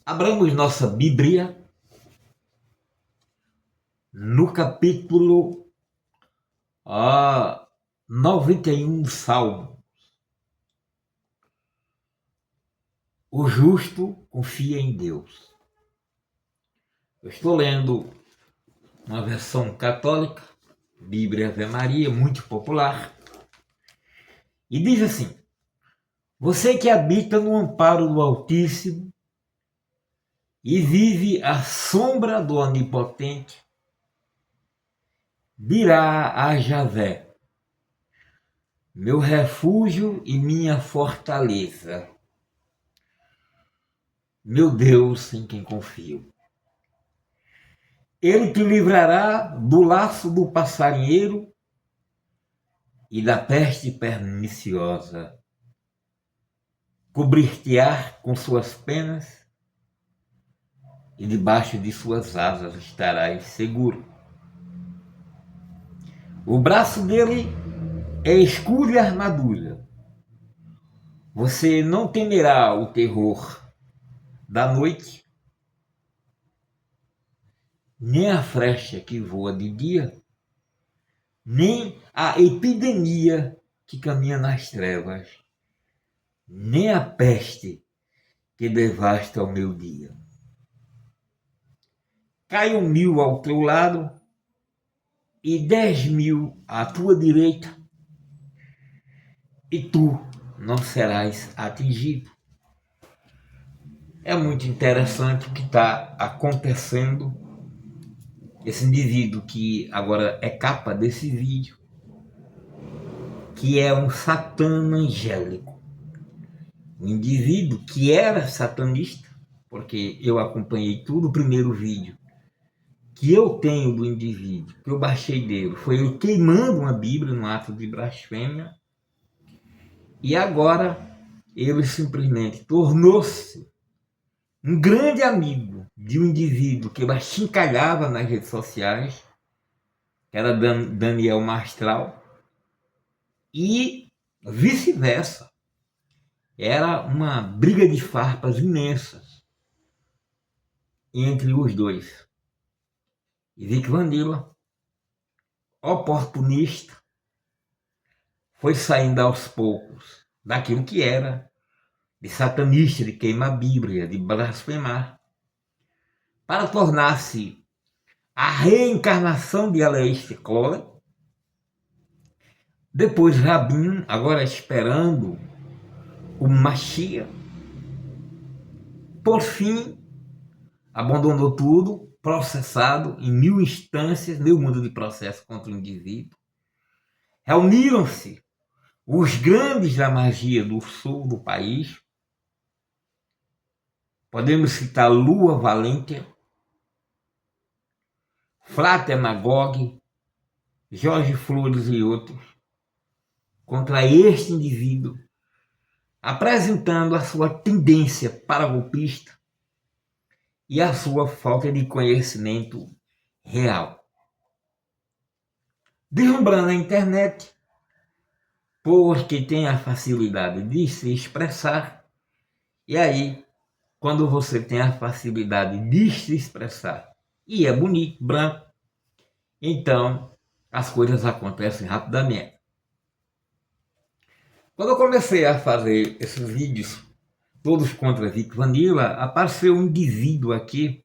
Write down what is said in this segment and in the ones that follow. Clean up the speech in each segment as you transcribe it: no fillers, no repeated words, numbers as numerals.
Abramos nossa Bíblia no capítulo 91 do Salmo. O justo confia em Deus. Eu estou lendo uma versão católica, Bíblia Ave Maria, muito popular, e diz assim: você que habita no amparo do Altíssimo e vive à sombra do Onipotente, dirá a Javé, meu refúgio e minha fortaleza, meu Deus em quem confio. Ele te livrará do laço do passarinheiro e da peste perniciosa. Cobrir-te-á com suas penas e debaixo de suas asas estarás seguro. O braço dele é escudo e armadura. Você não temerá o terror da noite, nem a flecha que voa de dia, nem a epidemia que caminha nas trevas, nem a peste que devasta o meu dia. Caiam 1000 ao teu lado e 10.000 à tua direita, e tu não serás atingido. É muito interessante o que está acontecendo. Esse indivíduo que agora é capa desse vídeo, que é um satã angélico. Um indivíduo que era satanista, porque eu acompanhei tudo. O primeiro vídeo que eu tenho do indivíduo, que eu baixei dele, foi ele queimando uma Bíblia no ato de blasfêmia. E agora ele simplesmente tornou-se um grande amigo de um indivíduo que ele achincalhava nas redes sociais, que era Daniel Mastral, e vice-versa. Era uma briga de farpas imensas entre os dois. E Vic Vanilla, oportunista, foi saindo aos poucos daquilo que era de satanista, de queimar a Bíblia, de blasfemar, para tornar-se a reencarnação de Aleister Crowley. Depois Rabin, agora esperando o Mashiach. Por fim, abandonou tudo, processado em 1000 instâncias, 1000 mundos de processo contra o indivíduo. Reuniram-se os grandes da magia do sul do país. Podemos citar Lua Valentia, Frater Magog, Jorge Flores e outros, contra este indivíduo, apresentando a sua tendência paragolpista e a sua falta de conhecimento real. Deslumbrando a internet, porque tem a facilidade de se expressar, e aí, quando você tem a facilidade de se expressar, e é bonito, branco, então as coisas acontecem rapidamente. Quando eu comecei a fazer esses vídeos, todos contra Vic Vanilla, apareceu um indivíduo aqui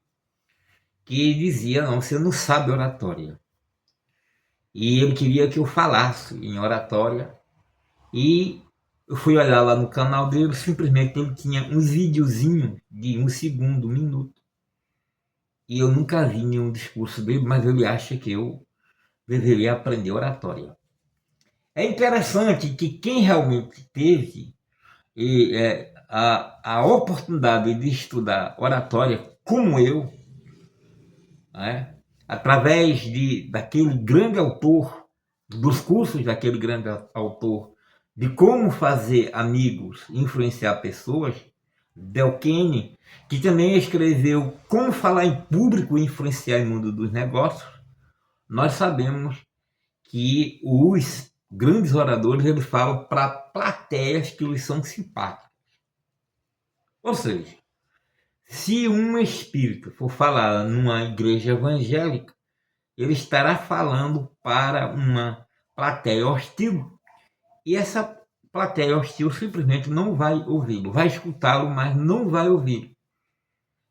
que dizia, não, você não sabe oratória. E ele queria que eu falasse em oratória. E eu fui olhar lá no canal dele, simplesmente ele tinha uns videozinhos de 1 segundo, 1 minuto. E eu nunca vi nenhum discurso dele, mas ele acha que eu deveria aprender oratória. É interessante que quem realmente teve a oportunidade de estudar oratória, como eu, né, através daquele grande autor, dos cursos daquele grande autor, de como fazer amigos, influenciar pessoas, Del Kane, que também escreveu Como Falar em Público e Influenciar no Mundo dos Negócios. Nós sabemos que os grandes oradores eles falam para plateias que lhes são simpáticas. Ou seja, Se um espírito for falar numa igreja evangélica, ele estará falando para uma plateia hostil. E essa plateia hostil simplesmente não vai ouvi-lo, vai escutá-lo, mas não vai ouvi-lo.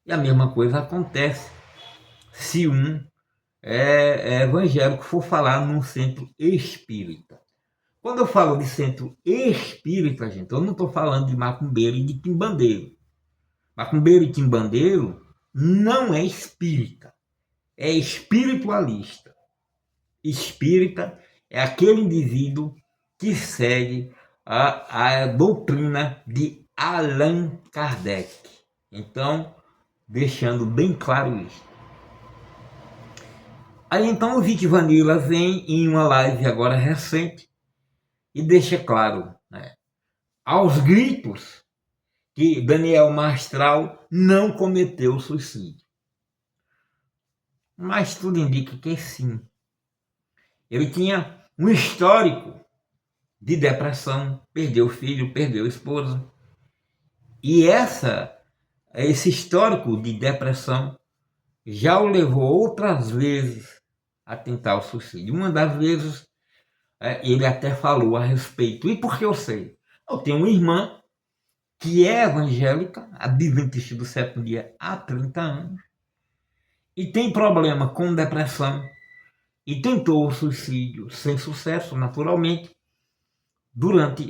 E a mesma coisa acontece se um evangélico for falar num centro espírita. Quando eu falo de centro espírita, gente, eu não estou falando de macumbeiro e de quimbandeiro. Macumbeiro e quimbandeiro não é espírita, é espiritualista. Espírita é aquele indivíduo que segue a doutrina de Allan Kardec. Então, deixando bem claro isso. Aí então o Vic Vanilla vem em uma live agora recente e deixa claro, né, aos gritos, que Daniel Mastral não cometeu suicídio. Mas tudo indica que sim. Ele tinha um histórico de depressão, perdeu o filho, perdeu a esposa. E esse histórico de depressão já o levou outras vezes a tentar o suicídio. Uma das vezes ele até falou a respeito. E por que eu sei? Eu tenho uma irmã que é evangélica, adventista do sétimo dia há 30 anos, e tem problema com depressão, e tentou o suicídio sem sucesso, naturalmente, durante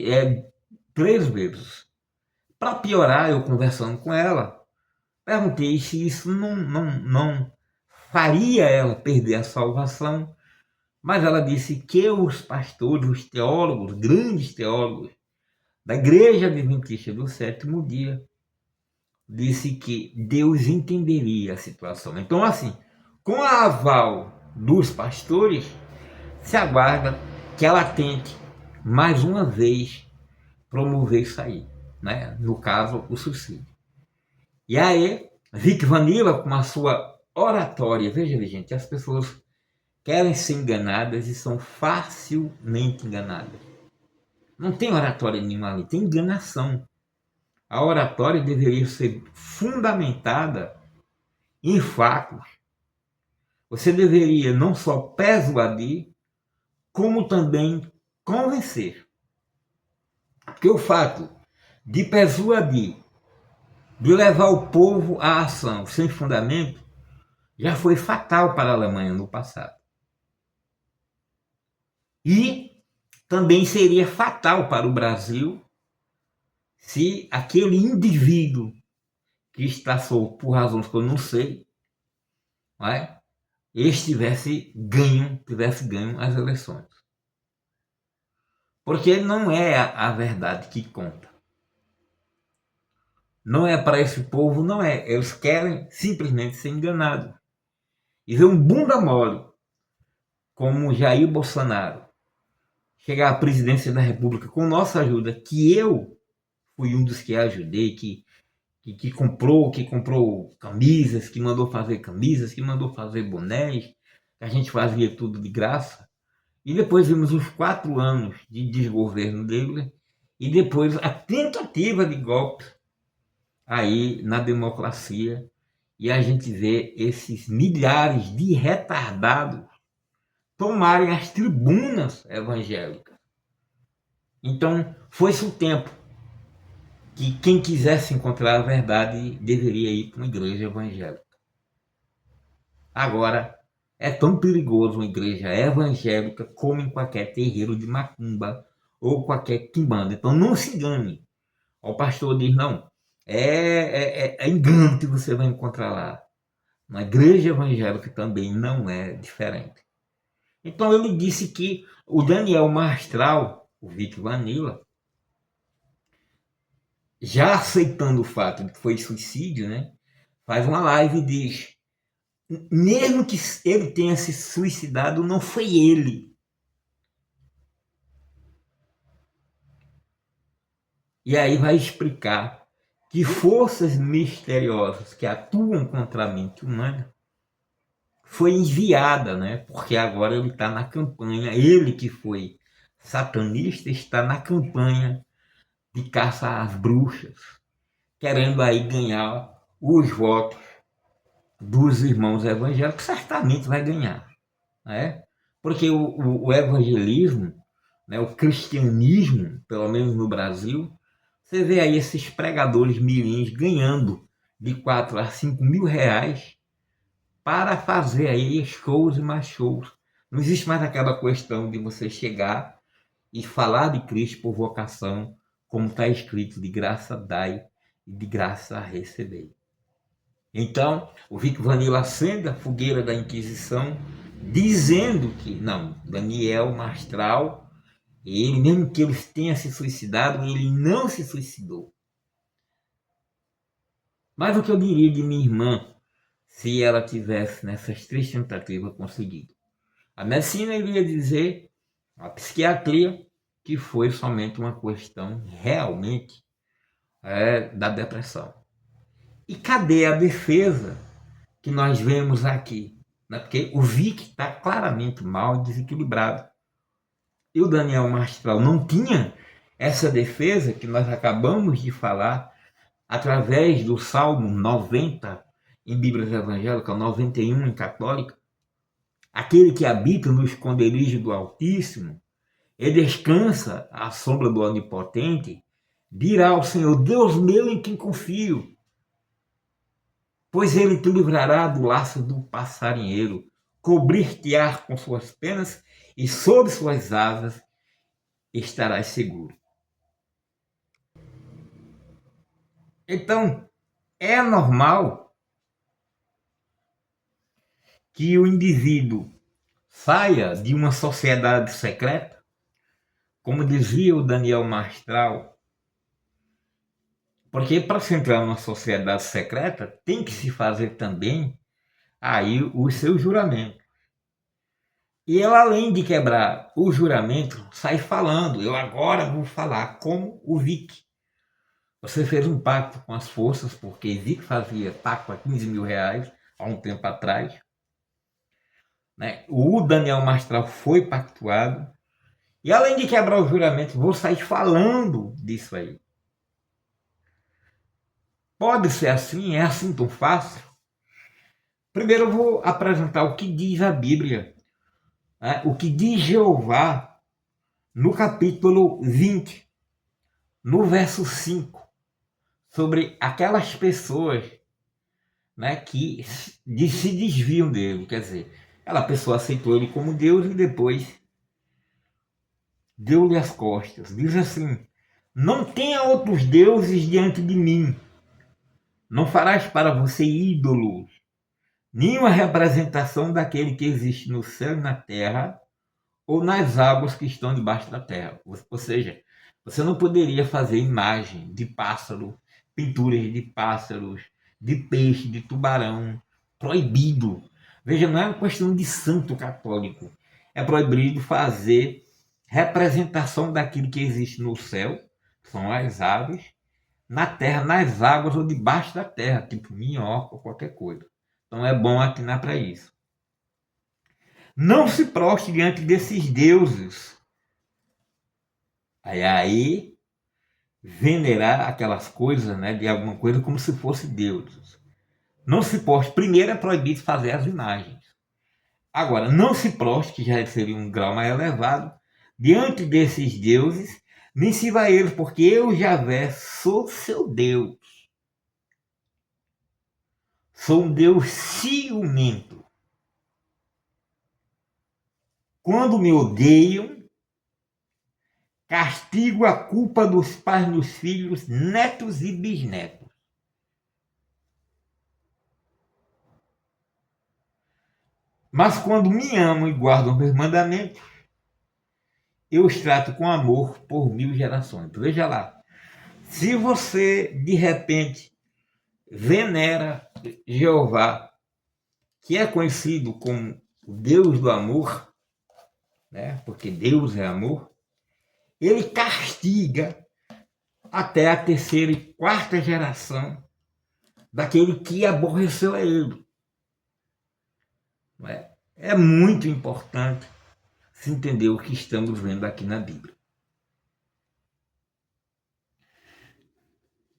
3 vezes. Para piorar, eu conversando com ela, perguntei se isso não faria ela perder a salvação, mas ela disse que os pastores, os teólogos, grandes teólogos da Igreja Adventista do Sétimo Dia, disse que Deus entenderia a situação. Então, assim, com a aval dos pastores, se aguarda que ela tente mais uma vez promover isso aí, né? No caso, o suicídio. E aí, Vic Vanilla, com a sua oratória, veja, gente, as pessoas querem ser enganadas e são facilmente enganadas. Não tem oratória nenhuma ali, tem enganação. A oratória deveria ser fundamentada em fatos. Você deveria não só persuadir, como também convencer. Porque o fato de persuadir, de levar o povo à ação sem fundamento, já foi fatal para a Alemanha no passado. E também seria fatal para o Brasil se aquele indivíduo que está solto por razões que eu não sei, não é? tivesse ganho as eleições. Porque não é a verdade que conta. Não é para esse povo, não é. Eles querem simplesmente ser enganados. E ver um bunda mole como Jair Bolsonaro chegar à presidência da República com nossa ajuda, que eu fui um dos que ajudei, que comprou camisas, que mandou fazer camisas, que mandou fazer bonés, que a gente fazia tudo de graça. E depois vimos os 4 anos de desgoverno dele e depois a tentativa de golpe aí na democracia, e a gente vê esses milhares de retardados tomarem as tribunas evangélicas. Então, foi-se o tempo que quem quisesse encontrar a verdade deveria ir para uma igreja evangélica. Agora, é tão perigoso uma igreja evangélica como em qualquer terreiro de macumba ou qualquer quimbanda. Então, não se engane. O pastor diz, não, é engano que você vai encontrar lá. Na igreja evangélica também não é diferente. Então ele disse que o Daniel Mastral, o Vic Vanilla, já aceitando o fato de que foi suicídio, né, faz uma live e diz, mesmo que ele tenha se suicidado, não foi ele. E aí vai explicar que forças misteriosas que atuam contra a mente humana foi enviada, né? Porque agora ele está na campanha, ele que foi satanista está na campanha de caça às bruxas, querendo aí ganhar os votos dos irmãos evangélicos, certamente vai ganhar, né? Porque o evangelismo, né, o cristianismo, pelo menos no Brasil, você vê aí esses pregadores mirins ganhando de 4 a 5 mil reais para fazer aí shows e mais shows. Não existe mais aquela questão de você chegar e falar de Cristo por vocação, como está escrito, de graça dai e de graça recebei. Então, o Vic Vanilla acende a fogueira da Inquisição, dizendo que, não, Daniel Mastral, ele, mesmo que ele tenha se suicidado, ele não se suicidou. Mas o que eu diria de minha irmã, se ela tivesse nessas 3 tentativas conseguido? A medicina iria dizer, a psiquiatria, que foi somente uma questão realmente da depressão. E cadê a defesa que nós vemos aqui? Né? Porque o Vic está claramente mal e desequilibrado. E o Daniel Mastral não tinha essa defesa que nós acabamos de falar através do Salmo 90 em Bíblias Evangélicas, 91 em Católica. Aquele que habita no esconderijo do Altíssimo e descansa à sombra do Onipotente, dirá ao Senhor: Deus meu em quem confio, pois ele te livrará do laço do passarinheiro, cobrir-te-á com suas penas e sob suas asas estarás seguro. Então, é normal que o indivíduo saia de uma sociedade secreta, como dizia o Daniel Mastral, porque para se entrar numa sociedade secreta tem que se fazer também aí os seus juramentos. E ela, além de quebrar o juramento, sai falando: eu agora vou falar como o Vic. Você fez um pacto com as forças, porque Vic fazia pacto a 15 mil reais há um tempo atrás. Né? O Daniel Mastral foi pactuado. E além de quebrar o juramento, vou sair falando disso aí. Pode ser assim? É assim tão fácil? Primeiro eu vou apresentar o que diz a Bíblia. Né? O que diz Jeová no capítulo 20, no verso 5, sobre aquelas pessoas, né, que se desviam dele. Quer dizer, aquela pessoa aceitou ele como Deus e depois deu-lhe as costas. Diz assim: não tenha outros deuses diante de mim. Não farás para você ídolos, nenhuma representação daquele que existe no céu e na terra, ou nas águas que estão debaixo da terra. Ou seja, você não poderia fazer imagem de pássaro, pinturas de pássaros, de peixe, de tubarão. Proibido. Veja, não é uma questão de santo católico. É proibido fazer representação daquilo que existe no céu, que são as aves, na terra, nas águas ou debaixo da terra, tipo minhoca ou qualquer coisa. Então é bom atinar para isso. Não se prostre diante desses deuses. Aí venerar aquelas coisas, né, de alguma coisa como se fosse deuses. Não se prostre. Primeiro é proibido fazer as imagens. Agora, não se prostre, que já seria um grau mais elevado, diante desses deuses, nem sirva a eles, porque eu, Javé, sou seu Deus. Sou um Deus ciumento. Quando me odeiam, castigo a culpa dos pais nos filhos, netos e bisnetos. Mas quando me amam e guardam meus mandamentos, eu os trato com amor por 1000 gerações. Veja lá, se você de repente venera Jeová, que é conhecido como o Deus do amor, né? Porque Deus é amor, ele castiga até a terceira e quarta geração daquele que aborreceu a ele. É muito importante se entender o que estamos vendo aqui na Bíblia.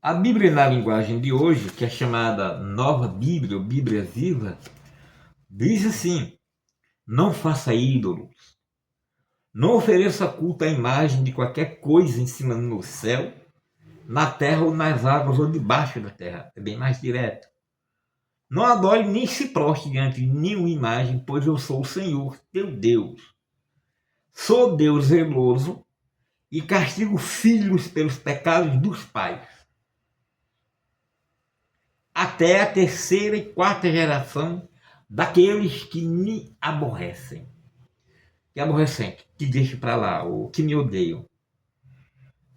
A Bíblia na linguagem de hoje, que é chamada Nova Bíblia ou Bíblia Viva, diz assim: não faça ídolos, não ofereça culto à imagem de qualquer coisa em cima no céu, na terra ou nas águas ou debaixo da terra. É bem mais direto. Não adore nem se prostre diante de nenhuma imagem, pois eu sou o Senhor, teu Deus. Sou Deus zeloso e castigo filhos pelos pecados dos pais, até a terceira e quarta geração daqueles que me aborrecem. Que aborrecem, que deixem para lá, ou que me odeiam.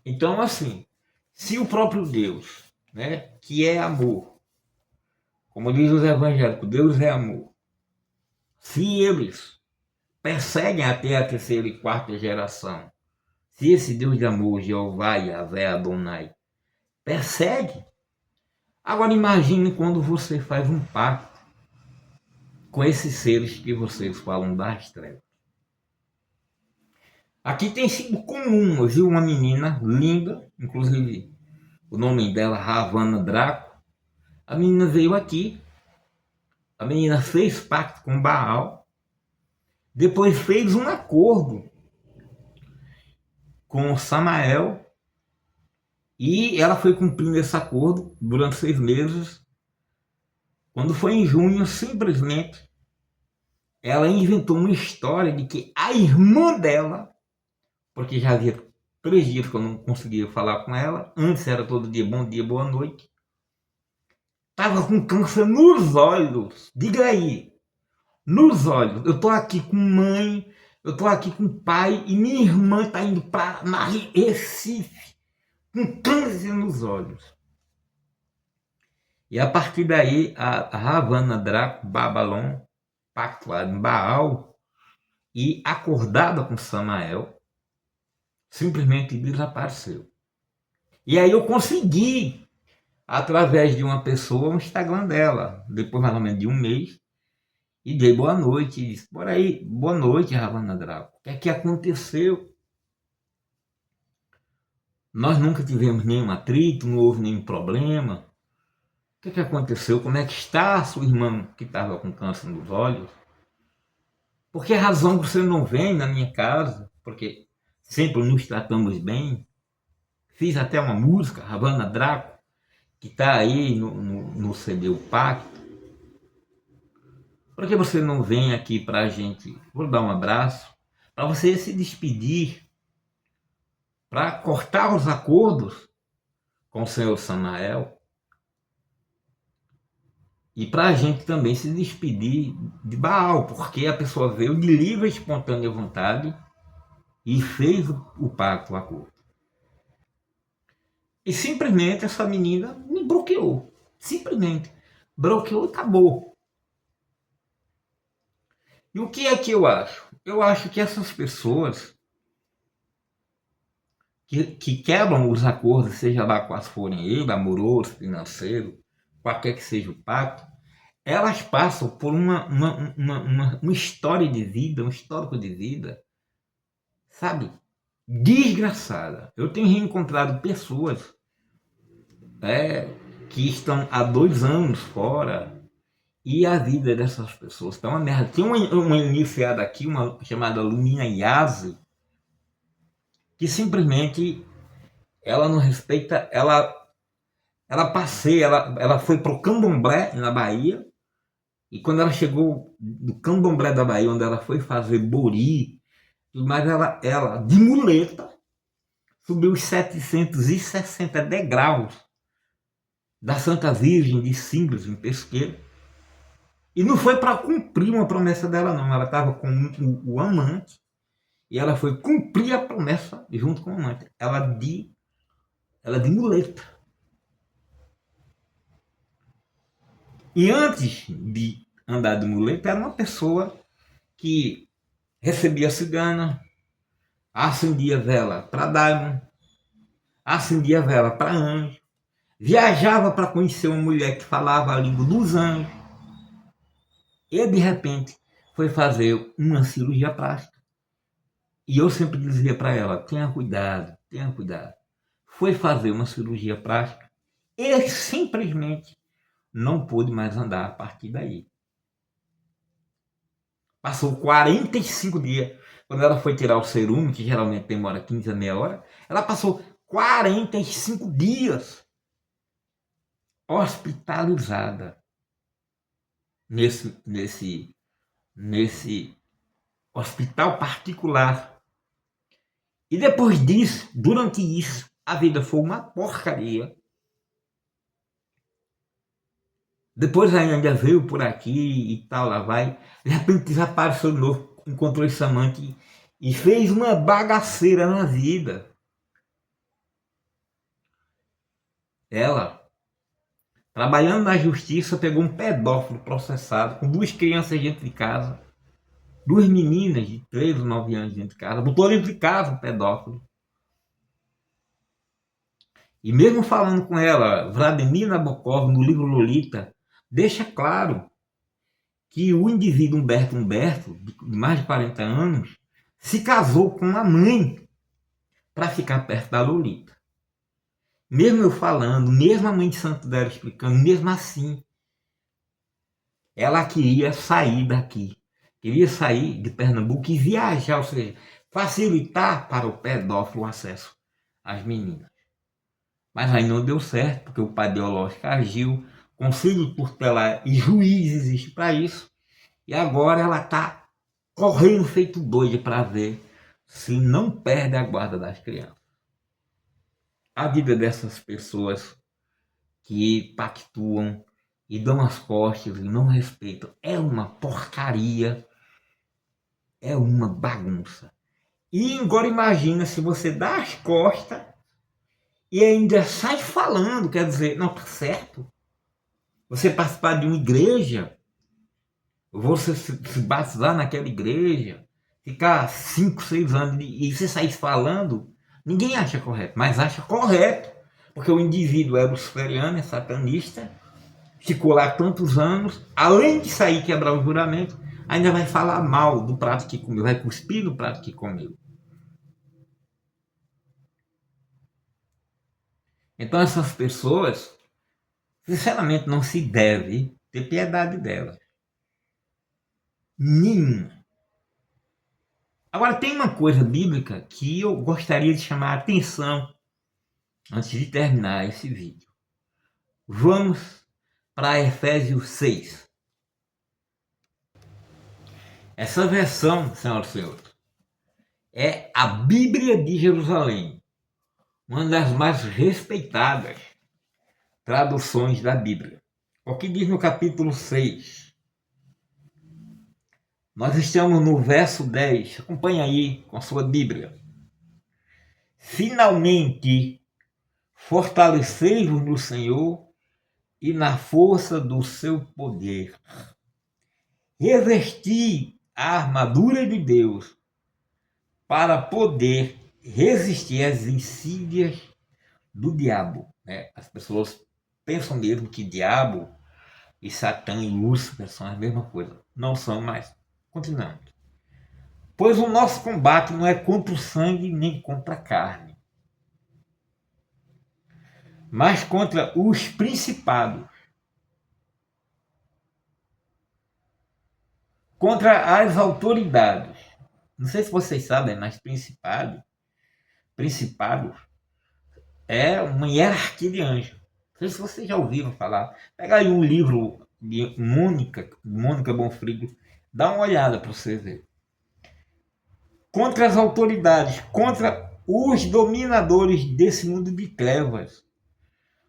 Então, assim, se o próprio Deus, né, que é amor, como diz os evangélicos, Deus é amor, se eles perseguem até a terceira e quarta geração, se esse Deus de amor, Jeová, Yahvé, Adonai, persegue, agora imagine quando você faz um pacto com esses seres que vocês falam das trevas. Aqui tem sido comum, eu vi uma menina linda, inclusive o nome dela Ravana Draco. A menina veio aqui, a menina fez pacto com Baal, depois fez um acordo com Samael e ela foi cumprindo esse acordo durante 6 meses. Quando foi em junho, simplesmente, ela inventou uma história de que a irmã dela, porque já havia 3 dias que eu não conseguia falar com ela, antes era todo dia, boa noite, estava com câncer nos olhos. Diga aí, nos olhos. Eu tô aqui com mãe, eu tô aqui com pai e minha irmã tá indo para Recife com câncer nos olhos. E a partir daí, a Ravana Draco Babalon, pactuada em Baal e acordada com Samael, simplesmente desapareceu. E aí eu consegui, através de uma pessoa, o Instagram dela, depois mais ou menos de um mês, e dei boa noite, e disse, por aí, boa noite, Ravana Draco, o que é que aconteceu? Nós nunca tivemos nenhum atrito, não houve nenhum problema. O que é que aconteceu? Como é que está a sua irmã que estava com câncer nos olhos? Por que razão você não vem na minha casa? Porque sempre nos tratamos bem. Fiz até uma música, Ravana Draco, que está aí no CD O Pacto. Por que você não vem aqui para a gente? Vou dar um abraço, para você se despedir, para cortar os acordos com o senhor Samael e para a gente também se despedir de Baal, porque a pessoa veio de livre e espontânea vontade e fez o pacto, o acordo. E simplesmente essa menina me bloqueou. Simplesmente bloqueou e acabou. E o que é que eu acho? Eu acho que essas pessoas que quebram os acordos, seja lá quais forem ele, amoroso, financeiro, qualquer que seja o pacto, elas passam por uma história de vida, um histórico de vida, sabe, desgraçada. Eu tenho reencontrado pessoas que estão há 2 anos fora e a vida dessas pessoas está uma merda. Tem uma iniciada aqui, uma chamada Lumina Yazi, que simplesmente ela não respeita, ela passeia, ela foi pro Candomblé na Bahia, e quando ela chegou no Candomblé da Bahia, onde ela foi fazer bori, mas ela de muleta subiu os 760 degraus da Santa Virgem de Simbras, em Pesqueira, e não foi para cumprir uma promessa dela não, ela estava com o amante, e ela foi cumprir a promessa junto com o amante, ela de muleta. E antes de andar de muleta, era uma pessoa que recebia cigana, acendia vela para Daimon, acendia vela para anjo, viajava para conhecer uma mulher que falava a língua dos anjos, e de repente foi fazer uma cirurgia plástica. E eu sempre dizia para ela, tenha cuidado, tenha cuidado. Foi fazer uma cirurgia plástica Ele simplesmente não pôde mais andar a partir daí. Passou 45 dias. Quando ela foi tirar o cerume, que geralmente demora 15 a meia hora, ela passou 45 dias hospitalizada nesse hospital particular. E depois disso, durante isso, a vida foi uma porcaria. Depois ainda veio por aqui e tal, lá vai. De repente desapareceu de novo, encontrou esse amante e fez uma bagaceira na vida. Ela, trabalhando na justiça, pegou um pedófilo processado com 2 crianças dentro de casa. 2 meninas de 3 ou 9 anos dentro de casa. Botou dentro de casa o pedófilo. E mesmo falando com ela, Vladimir Nabokov, no livro Lolita, deixa claro que o indivíduo Humberto, de mais de 40 anos, se casou com a mãe para ficar perto da Lolita. Mesmo eu falando, mesmo a mãe de Santo Dera explicando, mesmo assim, ela queria sair daqui. Queria sair de Pernambuco e viajar, ou seja, facilitar para o pedófilo o acesso às meninas. Mas aí não deu certo, porque o pai biológico agiu, conselho tutelar e juiz existe para isso. E agora ela está correndo feito doida para ver se não perde a guarda das crianças. A vida dessas pessoas que pactuam e dão as costas e não respeitam é uma porcaria, é uma bagunça. E agora imagina se você dá as costas e ainda sai falando, quer dizer, não, tá certo. Você participar de uma igreja, você se batizar naquela igreja, ficar 5, 6 anos e você sair falando, ninguém acha correto, mas acha correto, porque o indivíduo é luciferiano, é satanista, ficou lá tantos anos, além de sair quebrar o juramento, ainda vai falar mal do prato que comeu, vai cuspir no prato que comeu. Então essas pessoas, sinceramente, não se deve ter piedade delas. Nenhuma. Agora tem uma coisa bíblica que eu gostaria de chamar a atenção antes de terminar esse vídeo. Vamos para Efésios 6. Essa versão, senhoras e senhores, é a Bíblia de Jerusalém, uma das mais respeitadas traduções da Bíblia. O que diz no capítulo 6? Nós estamos no verso 10. Acompanhe aí com a sua Bíblia. Finalmente, fortalecei-vos no Senhor e na força do seu poder. Revesti a armadura de Deus para poder resistir às insídias do diabo. As pessoas pensam mesmo que diabo e Satã e Lúcifer são a mesma coisa. Não são mais. Continuamos. Pois o nosso combate não é contra o sangue nem contra a carne, mas contra os principados, contra as autoridades. Não sei se vocês sabem, mas principado é uma hierarquia de anjos. Não sei se vocês já ouviram falar. Pega aí um livro de Mônica Bonfrigo, dá uma olhada para você ver. Contra as autoridades, contra os dominadores desse mundo de trevas.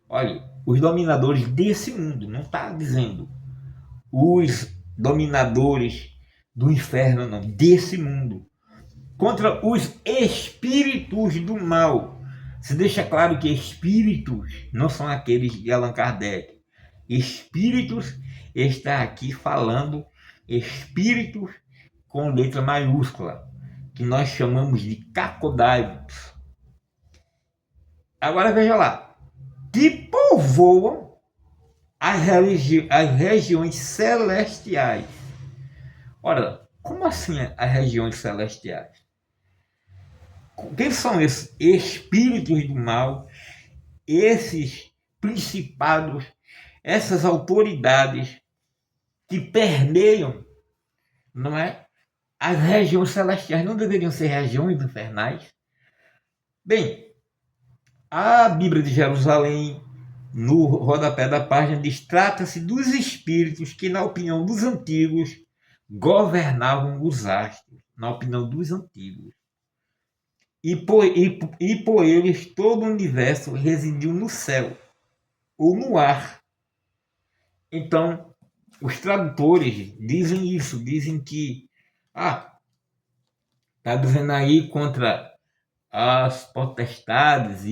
Olha, os dominadores desse mundo, não está dizendo os dominadores do inferno, não, desse mundo. Contra os espíritos do mal. Se deixa claro que espíritos não são aqueles de Allan Kardec. Espíritos está aqui falando espíritos com letra maiúscula, que nós chamamos de cacodailos. Agora veja lá, que povoam as regiões celestiais. Ora, como assim as regiões celestiais? Quem são esses espíritos do mal, esses principados, essas autoridades que permeiam, não é? As regiões celestiais não deveriam ser regiões infernais? Bem, a Bíblia de Jerusalém, no rodapé da página, diz: trata-se dos espíritos que, na opinião dos antigos, governavam os astros, na opinião dos antigos. E por eles todo o universo residiu no céu ou no ar. Então, os tradutores dizem isso, dizem que está dizendo aí contra as potestades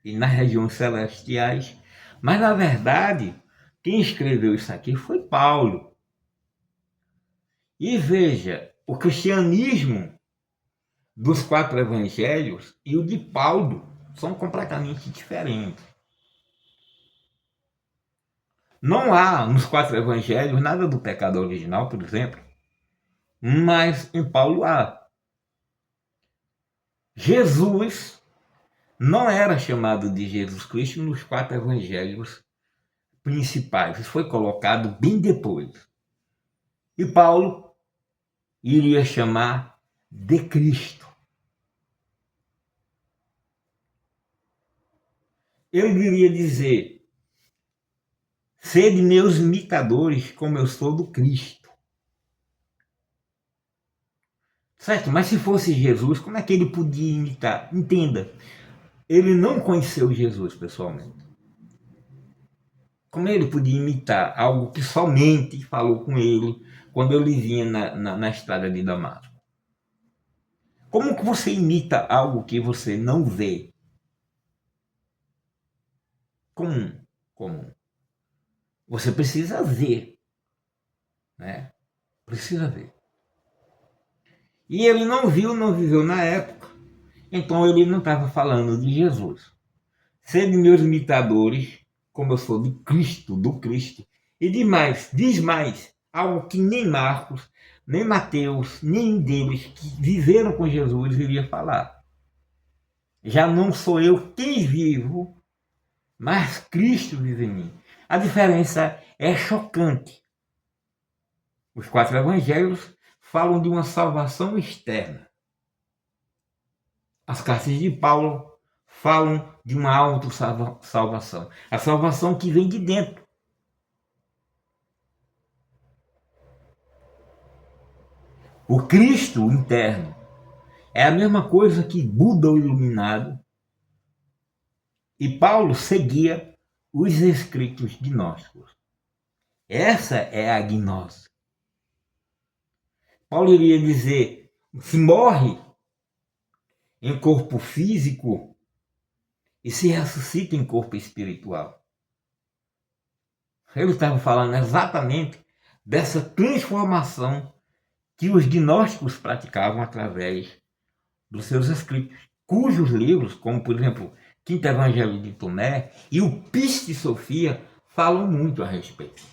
e nas regiões celestiais, mas na verdade quem escreveu isso aqui foi Paulo. E veja, o cristianismo dos 4 evangelhos e o de Paulo são completamente diferentes. Não há nos 4 evangelhos nada do pecado original, por exemplo, mas em Paulo há. Jesus não era chamado de Jesus Cristo nos 4 evangelhos principais. Isso foi colocado bem depois. E Paulo iria chamar de Cristo. Ele iria dizer: sede meus imitadores, como eu sou do Cristo. Certo? Mas se fosse Jesus, como é que ele podia imitar? Entenda, ele não conheceu Jesus pessoalmente. Como ele podia imitar algo que somente falou com ele quando ele vinha na estrada de Damasco? Como que você imita algo que você não vê? Como? Você precisa ver, né? Precisa ver. E ele não viu, não viveu na época, então ele não estava falando de Jesus. Sede meus imitadores, como eu sou de Cristo, do Cristo. E diz mais, algo que nem Marcos, nem Mateus, nenhum deles que viveram com Jesus iria falar. Já não sou eu quem vivo, mas Cristo vive em mim. A diferença é chocante. Os 4 evangelhos falam de uma salvação externa. As cartas de Paulo falam de uma autossalvação. A salvação que vem de dentro. O Cristo interno é a mesma coisa que Buda o iluminado. E Paulo seguia os escritos gnósticos. Essa é a gnose. Paulo iria dizer: se morre em corpo físico e se ressuscita em corpo espiritual. Ele estava falando exatamente dessa transformação que os gnósticos praticavam através dos seus escritos, cujos livros, como por exemplo Quinto Evangelho de Tomé e o Piste Sofia, falam muito a respeito.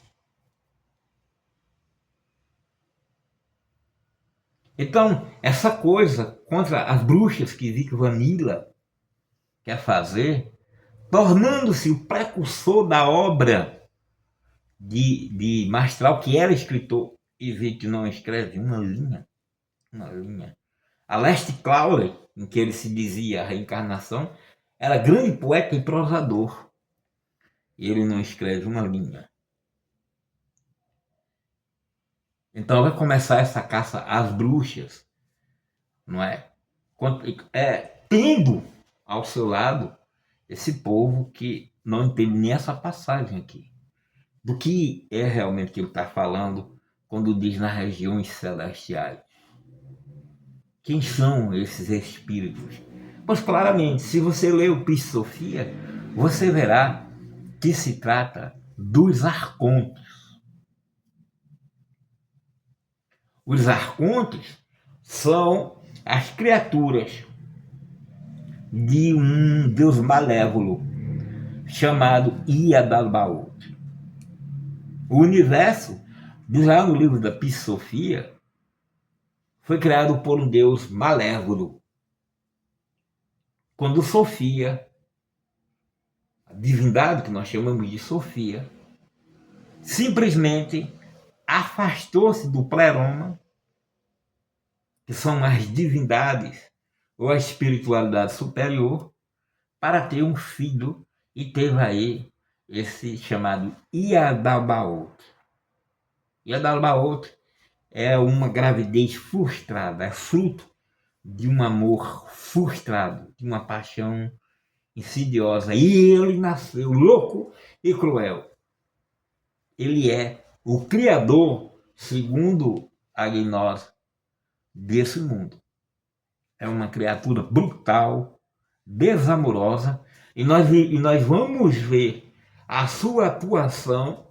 Então, essa coisa contra as bruxas que Vic Vanilla quer fazer, tornando-se o precursor da obra de Mastral, que era escritor, e Vic não escreve uma linha. Aleister Crowley, em que ele se dizia a reencarnação, era grande poeta e prosador. E ele não escreve uma linha. Então vai começar essa caça às bruxas, não é? Tendo ao seu lado esse povo que não entende nem essa passagem aqui. Do que é realmente que ele está falando quando diz nas regiões celestiais. Quem são esses espíritos? Pois claramente, se você ler o Piste Sofia, você verá que se trata dos arcontes. Os arcontes são as criaturas de um deus malévolo chamado Iadalbaoth. O universo, diz lá no livro da Piste Sofia, foi criado por um deus malévolo. Quando Sofia, a divindade que nós chamamos de Sofia, simplesmente afastou-se do pleroma, que são as divindades ou a espiritualidade superior, para ter um filho, e teve aí esse chamado Iadabaoth. Iadabaoth é uma gravidez frustrada, é fruto de um amor frustrado, de uma paixão insidiosa. E ele nasceu louco e cruel. Ele é o criador, segundo a gnose, desse mundo. É uma criatura brutal, desamorosa, e nós vamos ver a sua atuação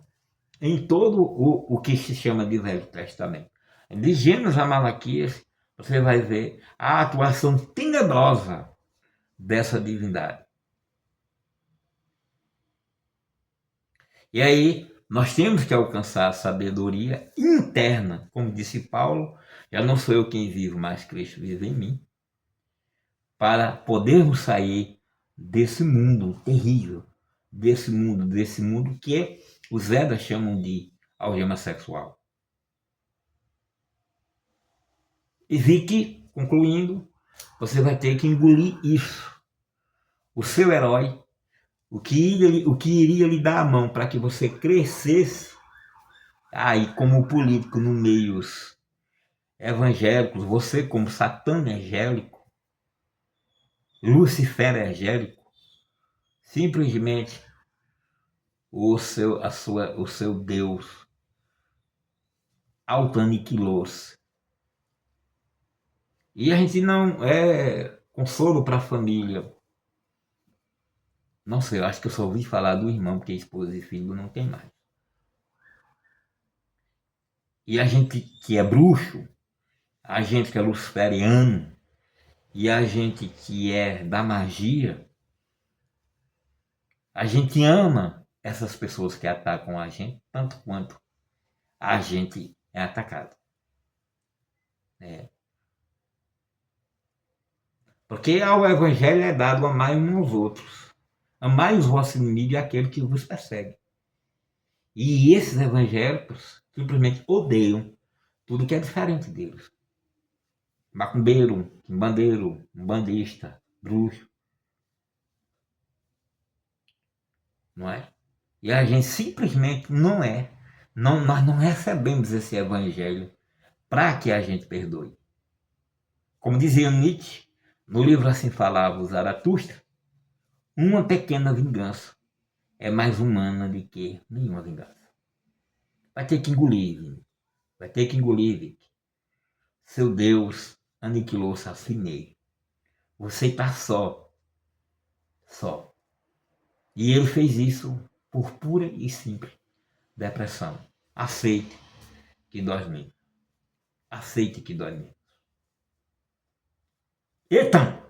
em todo o que se chama de Velho Testamento. De Gênesis a Malaquias, você vai ver a atuação tenebrosa dessa divindade. E aí, nós temos que alcançar a sabedoria interna, como disse Paulo, já não sou eu quem vivo, mas Cristo vive em mim, para podermos sair desse mundo terrível, desse mundo que os Vedas chamam de algema sexual. E vi que, concluindo, você vai ter que engolir isso. O seu herói, o que iria lhe dar a mão para que você crescesse, aí como político no meios evangélicos, você como Satã evangélico, Lucifer evangélico, simplesmente o seu Deus auto-aniquilou-se. E a gente não é consolo para a família. Não sei, eu acho que eu só ouvi falar do irmão, porque esposa e filho não tem mais. E a gente que é bruxo, a gente que é luciferiano, e a gente que é da magia, a gente ama essas pessoas que atacam a gente, tanto quanto a gente é atacado. É. Porque ao Evangelho é dado amar uns aos outros. Amai os vossos inimigos e aquele que vos persegue. E esses evangélicos simplesmente odeiam tudo que é diferente deles. Macumbeiro, bandeiro, bandista, bruxo. Não é? E a gente simplesmente não é. Nós não recebemos esse evangelho para que a gente perdoe. Como dizia Nietzsche, no livro Assim Falava o Zaratustra, uma pequena vingança é mais humana do que nenhuma vingança. Vai ter que engolir, vai ter que engolir, Vic. Seu Deus aniquilou-se a si mesmo. Você está só. Só. E ele fez isso por pura e simples depressão. Aceite que dói menos. Aceite que dói menos. Eita!